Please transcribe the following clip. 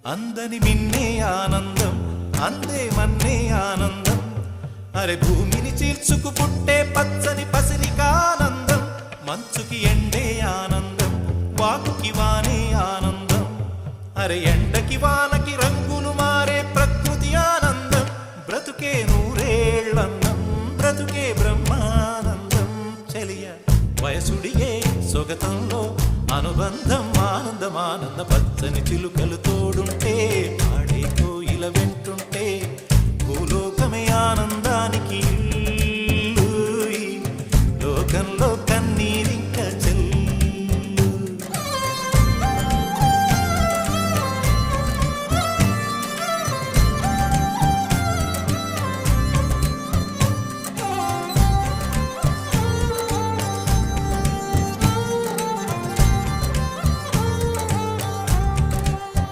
అందని మిన్నే ఆనందం అందే మన్నే ఆనందం అరే భూమిని చీల్చుకు పుట్టే పచ్చని పసిరికానందం మంచుకి ఎండే ఆనందం వాకుకి వానే ఆనందం అరే ఎండకి వానకి రంగులు మారే ప్రకృతి ఆనందం బ్రతుకే నూరేళ్ళన్నం బ్రతుకే బ్రహ్మానందం చెలియ వయసుడిగే సొగతంలో అనుబంధం ఆనందమానంద పచ్చని చిలుకలు తోడుంటే